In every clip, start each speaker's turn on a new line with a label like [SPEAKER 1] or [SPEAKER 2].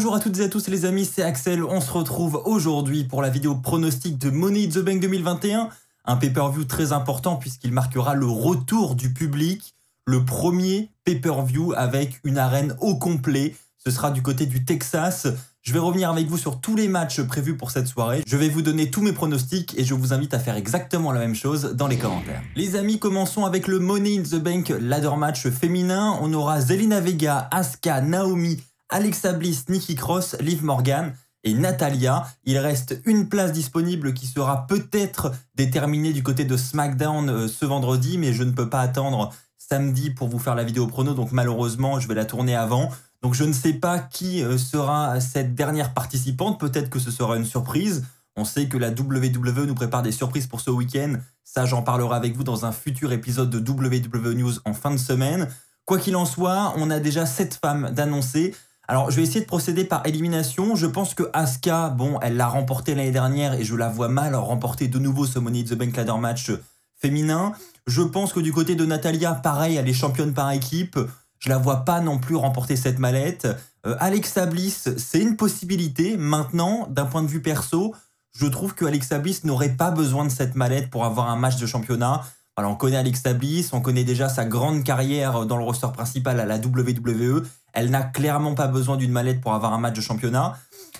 [SPEAKER 1] Bonjour à toutes et à tous les amis, c'est Axel, on se retrouve aujourd'hui pour la vidéo pronostic de Money in the Bank 2021, un pay-per-view très important puisqu'il marquera le retour du public, le premier pay-per-view avec une arène au complet, ce sera du côté du Texas. Je vais revenir avec vous sur tous les matchs prévus pour cette soirée, je vais vous donner tous mes pronostics et je vous invite à faire exactement la même chose dans les commentaires. Les amis, commençons avec le Money in the Bank ladder match féminin, on aura Zelina Vega, Asuka, Naomi, Alexa Bliss, Nikki Cross, Liv Morgan et Natalya. Il reste une place disponible qui sera peut-être déterminée du côté de SmackDown ce vendredi, mais je ne peux pas attendre samedi pour vous faire la vidéo prono, donc malheureusement je vais la tourner avant. Donc je ne sais pas qui sera cette dernière participante, peut-être que ce sera une surprise. On sait que la WWE nous prépare des surprises pour ce week-end, ça j'en parlerai avec vous dans un futur épisode de WWE News en fin de semaine. Quoi qu'il en soit, on a déjà 7 femmes d'annoncer. Alors, je vais essayer de procéder par élimination. Je pense que Asuka, bon, elle l'a remporté l'année dernière et je la vois mal remporter de nouveau ce Money in the Bank ladder match féminin. Je pense que du côté de Natalya, pareil, elle est championne par équipe. Je la vois pas non plus remporter cette mallette. Alexa Bliss, c'est une possibilité. Maintenant, d'un point de vue perso, je trouve que Alexa Bliss n'aurait pas besoin de cette mallette pour avoir un match de championnat. Alors, on connaît Alexa Bliss, on connaît déjà sa grande carrière dans le roster principal à la WWE. Elle n'a clairement pas besoin d'une mallette pour avoir un match de championnat.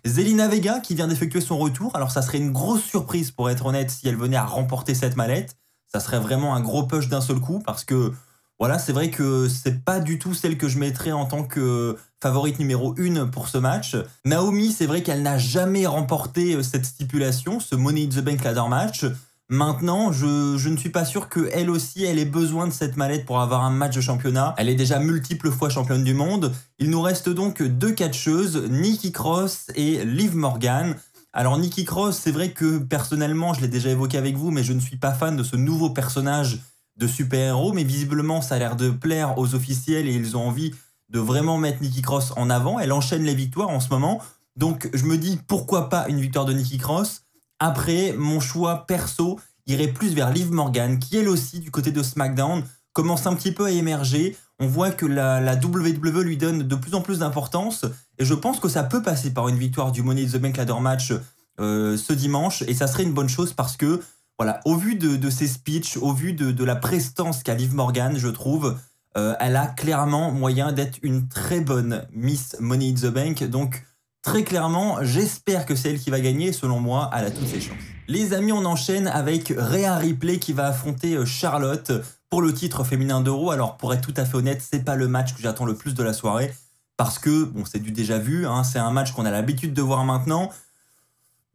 [SPEAKER 1] Zelina Vega qui vient d'effectuer son retour. Alors ça serait une grosse surprise pour être honnête si elle venait à remporter cette mallette. Ça serait vraiment un gros push d'un seul coup parce que voilà, c'est vrai que c'est pas du tout celle que je mettrais en tant que favorite numéro 1 pour ce match. Naomi, c'est vrai qu'elle n'a jamais remporté cette stipulation, ce Money in the Bank ladder match. Maintenant, je ne suis pas sûr qu'elle aussi, elle ait besoin de cette mallette pour avoir un match de championnat. Elle est déjà multiples fois championne du monde. Il nous reste donc 2 catcheuses, Nikki Cross et Liv Morgan. Alors Nikki Cross, c'est vrai que personnellement, je l'ai déjà évoqué avec vous, mais je ne suis pas fan de ce nouveau personnage de super-héros. Mais visiblement, ça a l'air de plaire aux officiels et ils ont envie de vraiment mettre Nikki Cross en avant. Elle enchaîne les victoires en ce moment. Donc je me dis, pourquoi pas une victoire de Nikki Cross ? Après, mon choix perso irait plus vers Liv Morgan, qui elle aussi, du côté de SmackDown, commence un petit peu à émerger. On voit que la WWE lui donne de plus en plus d'importance. Et je pense que ça peut passer par une victoire du Money in the Bank ladder match ce dimanche. Et ça serait une bonne chose parce que, voilà, au vu de ses speeches, au vu de la prestance qu'a Liv Morgan, je trouve, elle a clairement moyen d'être une très bonne Miss Money in the Bank. Donc, très clairement, j'espère que c'est elle qui va gagner. Selon moi, elle a toutes ses chances. Les amis, on enchaîne avec Rhea Ripley qui va affronter Charlotte pour le titre féminin d'Euro. Alors, pour être tout à fait honnête, c'est pas le match que j'attends le plus de la soirée parce que, bon, c'est du déjà vu, hein, c'est un match qu'on a l'habitude de voir maintenant.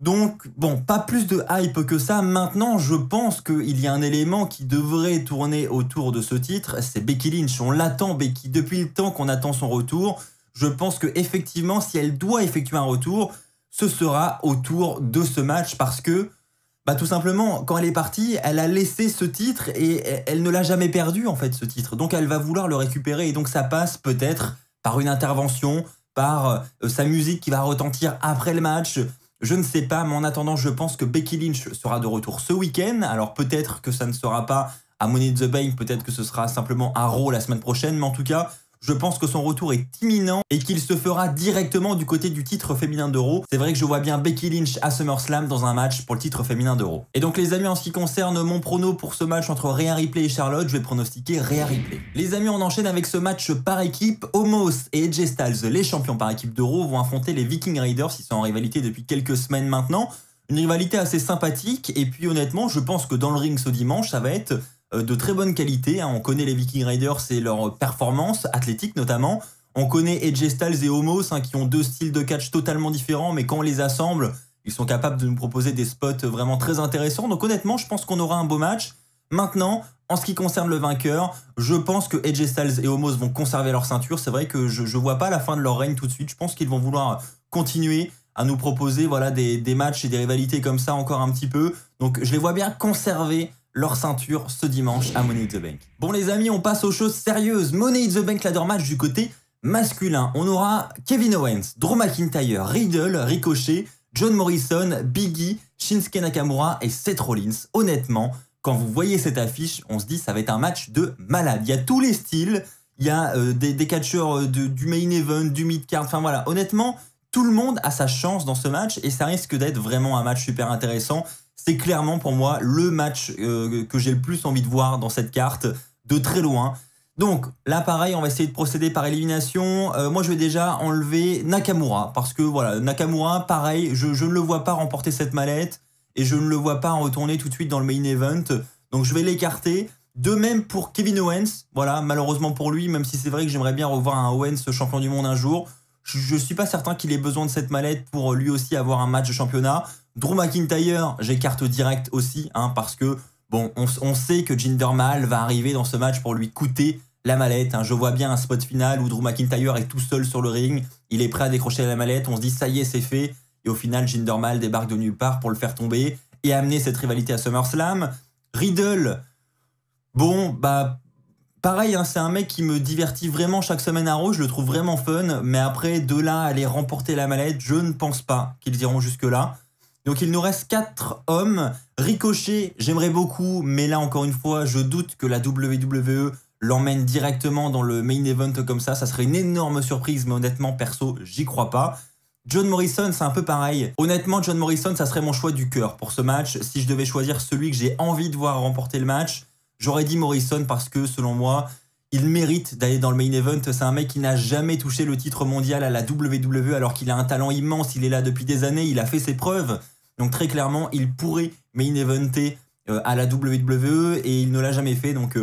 [SPEAKER 1] Donc, bon, pas plus de hype que ça. Maintenant, je pense qu'il y a un élément qui devrait tourner autour de ce titre, c'est Becky Lynch. On l'attend, Becky, depuis le temps qu'on attend son retour. Je pense que effectivement, si elle doit effectuer un retour, ce sera autour de ce match parce que, bah, tout simplement, quand elle est partie, elle a laissé ce titre et elle ne l'a jamais perdu, en fait, ce titre. Donc, elle va vouloir le récupérer et donc ça passe peut-être par une intervention, par sa musique qui va retentir après le match. Je ne sais pas, mais en attendant, je pense que Becky Lynch sera de retour ce week-end. Alors, peut-être que ça ne sera pas à Money in the Bank, peut-être que ce sera simplement à Raw la semaine prochaine, mais en tout cas, je pense que son retour est imminent et qu'il se fera directement du côté du titre féminin d'Euro. C'est vrai que je vois bien Becky Lynch à SummerSlam dans un match pour le titre féminin d'Euro. Et donc les amis, en ce qui concerne mon prono pour ce match entre Rhea Ripley et Charlotte, je vais pronostiquer Rhea Ripley. Les amis, on enchaîne avec ce match par équipe. Omos et AJ Styles, les champions par équipe d'Euro, vont affronter les Viking Raiders. Ils sont en rivalité depuis quelques semaines maintenant. Une rivalité assez sympathique et puis honnêtement, je pense que dans le ring ce dimanche, ça va être de très bonne qualité. On connaît les Viking Raiders et leur performance athlétique notamment. On connaît AJ Styles et Omos qui ont 2 styles de catch totalement différents, mais quand on les assemble, ils sont capables de nous proposer des spots vraiment très intéressants. Donc honnêtement, je pense qu'on aura un beau match. Maintenant, en ce qui concerne le vainqueur, je pense que AJ Styles et Omos vont conserver leur ceinture. C'est vrai que je vois pas la fin de leur règne tout de suite. Je pense qu'ils vont vouloir continuer à nous proposer voilà, des matchs et des rivalités comme ça encore un petit peu. Donc je les vois bien conserver leur ceinture ce dimanche à Money in the Bank. Bon les amis, on passe aux choses sérieuses. Money in the Bank ladder match du côté masculin. On aura Kevin Owens, Drew McIntyre, Riddle, Ricochet, John Morrison, Big E, Shinsuke Nakamura et Seth Rollins. Honnêtement, quand vous voyez cette affiche, on se dit ça va être un match de malade. Il y a tous les styles, il y a des catcheurs du main event, du mid-card, enfin voilà. Honnêtement, tout le monde a sa chance dans ce match et ça risque d'être vraiment un match super intéressant. C'est clairement pour moi le match que j'ai le plus envie de voir dans cette carte, de très loin. Donc là pareil, on va essayer de procéder par élimination. Moi je vais déjà enlever Nakamura parce que voilà, Nakamura pareil, je ne le vois pas remporter cette mallette et je ne le vois pas retourner tout de suite dans le main event. Donc je vais l'écarter. De même pour Kevin Owens, voilà, malheureusement pour lui, même si c'est vrai que j'aimerais bien revoir un Owens champion du monde un jour, je ne suis pas certain qu'il ait besoin de cette mallette pour lui aussi avoir un match de championnat. Drew McIntyre, j'écarte direct aussi, hein, parce que bon, on sait que Jinder Mahal va arriver dans ce match pour lui coûter la mallette. Hein. Je vois bien un spot final où Drew McIntyre est tout seul sur le ring, il est prêt à décrocher la mallette, on se dit ça y est, c'est fait, et au final Jinder Mahal débarque de nulle part pour le faire tomber et amener cette rivalité à SummerSlam. Riddle, bon, bah, pareil, hein, c'est un mec qui me divertit vraiment chaque semaine à Raw, je le trouve vraiment fun, mais après, de là à aller remporter la mallette, je ne pense pas qu'ils iront jusque-là. Donc il nous reste 4 hommes. Ricochet, j'aimerais beaucoup, mais là, encore une fois, je doute que la WWE l'emmène directement dans le main event comme ça serait une énorme surprise, mais honnêtement, perso, j'y crois pas. John Morrison, c'est un peu pareil. Honnêtement, John Morrison, ça serait mon choix du cœur pour ce match. Si je devais choisir celui que j'ai envie de voir remporter le match, j'aurais dit Morrison parce que, selon moi, il mérite d'aller dans le main event. C'est un mec qui n'a jamais touché le titre mondial à la WWE alors qu'il a un talent immense. Il est là depuis des années, il a fait ses preuves. Donc très clairement, il pourrait main eventer à la WWE et il ne l'a jamais fait. Donc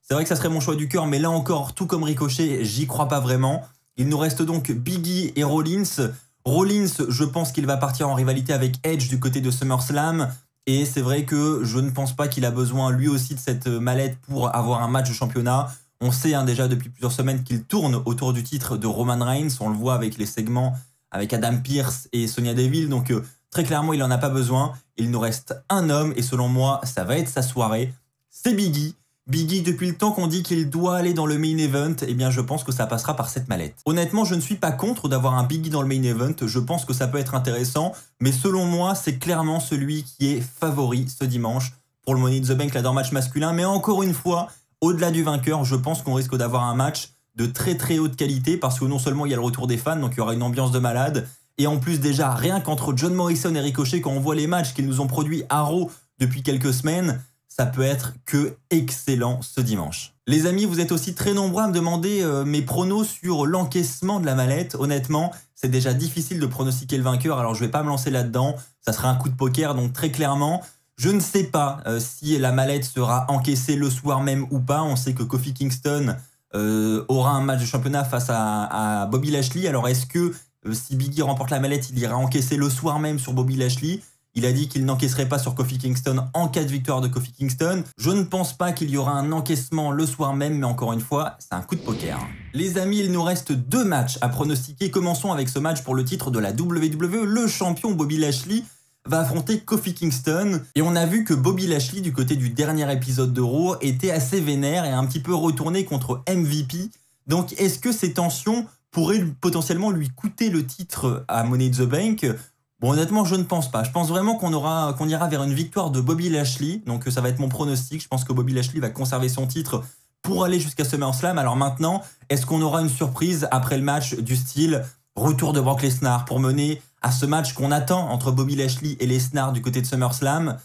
[SPEAKER 1] c'est vrai que ça serait mon choix du cœur, mais là encore, tout comme Ricochet, j'y crois pas vraiment. Il nous reste donc Big E et Rollins. Rollins, je pense qu'il va partir en rivalité avec Edge du côté de SummerSlam. Et c'est vrai que je ne pense pas qu'il a besoin lui aussi de cette mallette pour avoir un match de championnat. On sait hein, déjà depuis plusieurs semaines qu'il tourne autour du titre de Roman Reigns. On le voit avec les segments avec Adam Pearce et Sonya Deville. Donc très clairement, il n'en a pas besoin. Il nous reste un homme et selon moi, ça va être sa soirée. C'est Big E. Big E, depuis le temps qu'on dit qu'il doit aller dans le main event, eh bien je pense que ça passera par cette mallette. Honnêtement, je ne suis pas contre d'avoir un Big E dans le main event, je pense que ça peut être intéressant, mais selon moi, c'est clairement celui qui est favori ce dimanche pour le Money in the Bank Ladder Match masculin. Mais encore une fois, au-delà du vainqueur, je pense qu'on risque d'avoir un match de très très haute qualité parce que non seulement il y a le retour des fans, donc il y aura une ambiance de malade, et en plus déjà, rien qu'entre John Morrison et Ricochet, quand on voit les matchs qu'ils nous ont produits à Raw depuis quelques semaines, ça peut être que excellent ce dimanche. Les amis, vous êtes aussi très nombreux à me demander mes pronos sur l'encaissement de la mallette. Honnêtement, c'est déjà difficile de pronostiquer le vainqueur, alors je vais pas me lancer là-dedans. Ça sera un coup de poker, donc très clairement, je ne sais pas si la mallette sera encaissée le soir même ou pas. On sait que Kofi Kingston aura un match de championnat face à Bobby Lashley. Alors est-ce que si Big E remporte la mallette, il ira encaisser le soir même sur Bobby Lashley ? Il a dit qu'il n'encaisserait pas sur Kofi Kingston en cas de victoire de Kofi Kingston. Je ne pense pas qu'il y aura un encaissement le soir même, mais encore une fois, c'est un coup de poker. Les amis, il nous reste 2 matchs à pronostiquer. Commençons avec ce match pour le titre de la WWE. Le champion Bobby Lashley va affronter Kofi Kingston. Et on a vu que Bobby Lashley, du côté du dernier épisode de Raw, était assez vénère et un petit peu retourné contre MVP. Donc, est-ce que ces tensions pourraient potentiellement lui coûter le titre à Money in the Bank ? Bon, honnêtement, je ne pense pas. Je pense vraiment qu'on ira vers une victoire de Bobby Lashley. Donc, ça va être mon pronostic. Je pense que Bobby Lashley va conserver son titre pour aller jusqu'à SummerSlam. Alors maintenant, est-ce qu'on aura une surprise après le match du style retour de Brock Lesnar pour mener à ce match qu'on attend entre Bobby Lashley et Lesnar du côté de SummerSlam?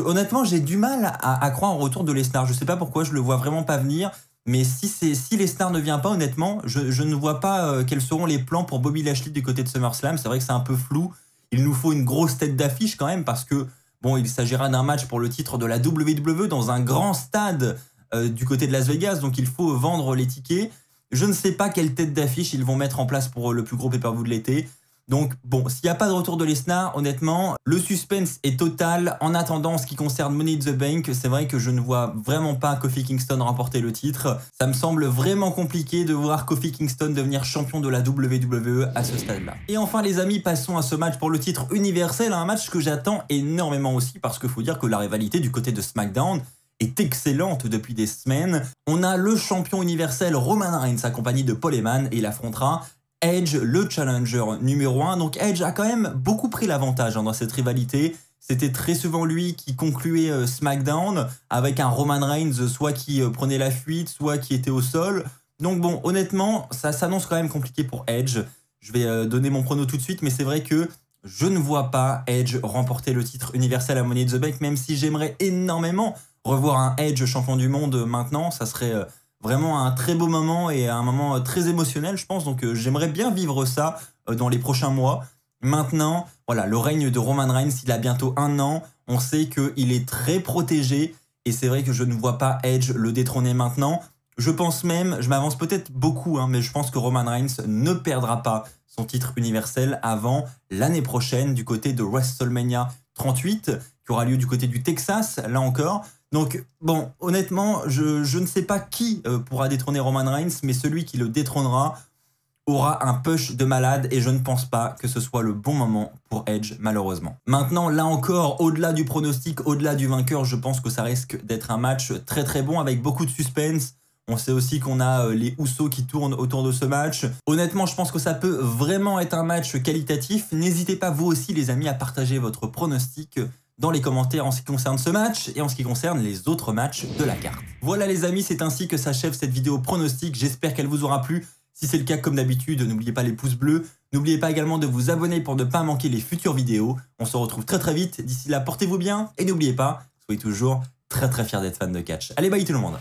[SPEAKER 1] Honnêtement, j'ai du mal à croire au retour de Lesnar. Je ne sais pas pourquoi, je le vois vraiment pas venir. Mais si Lesnar ne vient pas, honnêtement, je ne vois pas quels seront les plans pour Bobby Lashley du côté de SummerSlam. C'est vrai que c'est un peu flou. Il nous faut une grosse tête d'affiche quand même parce que bon, il s'agira d'un match pour le titre de la WWE dans un grand stade du côté de Las Vegas. Donc il faut vendre les tickets. Je ne sais pas quelle tête d'affiche ils vont mettre en place pour le plus gros pay-per-view de l'été. Donc bon, s'il n'y a pas de retour de Lesnar, honnêtement, le suspense est total. En attendant, en ce qui concerne Money in the Bank, c'est vrai que je ne vois vraiment pas Kofi Kingston remporter le titre. Ça me semble vraiment compliqué de voir Kofi Kingston devenir champion de la WWE à ce stade-là. Et enfin les amis, passons à ce match pour le titre universel, un match que j'attends énormément aussi parce qu'il faut dire que la rivalité du côté de SmackDown est excellente depuis des semaines. On a le champion universel Roman Reigns accompagné de Paul Heyman et il affrontera Edge, le challenger numéro 1. Donc Edge a quand même beaucoup pris l'avantage dans cette rivalité. C'était très souvent lui qui concluait SmackDown avec un Roman Reigns soit qui prenait la fuite, soit qui était au sol. Donc bon, honnêtement, ça s'annonce quand même compliqué pour Edge. je vais donner mon prono tout de suite, mais c'est vrai que je ne vois pas Edge remporter le titre universel à Money in the Bank, même si j'aimerais énormément revoir un Edge champion du monde maintenant. Ça serait vraiment un très beau moment et un moment très émotionnel, je pense. Donc j'aimerais bien vivre ça dans les prochains mois. Maintenant, voilà, le règne de Roman Reigns, il a bientôt 1 an. On sait qu'il est très protégé et c'est vrai que je ne vois pas Edge le détrôner maintenant. Je pense même, je m'avance peut-être beaucoup, mais je pense que Roman Reigns ne perdra pas son titre universel avant l'année prochaine du côté de WrestleMania 38, qui aura lieu du côté du Texas, là encore. Donc, bon, honnêtement, je ne sais pas qui pourra détrôner Roman Reigns, mais celui qui le détrônera aura un push de malade et je ne pense pas que ce soit le bon moment pour Edge, malheureusement. Maintenant, là encore, au-delà du pronostic, au-delà du vainqueur, je pense que ça risque d'être un match très très bon avec beaucoup de suspense. On sait aussi qu'on a les Usos qui tournent autour de ce match. Honnêtement, je pense que ça peut vraiment être un match qualitatif. N'hésitez pas, vous aussi, les amis, à partager votre pronostic dans les commentaires en ce qui concerne ce match et en ce qui concerne les autres matchs de la carte. Voilà les amis, c'est ainsi que s'achève cette vidéo pronostic. J'espère qu'elle vous aura plu. Si c'est le cas, comme d'habitude, n'oubliez pas les pouces bleus. N'oubliez pas également de vous abonner pour ne pas manquer les futures vidéos. On se retrouve très très vite. D'ici là, portez-vous bien et n'oubliez pas, soyez toujours très très fiers d'être fan de catch. Allez, bye tout le monde.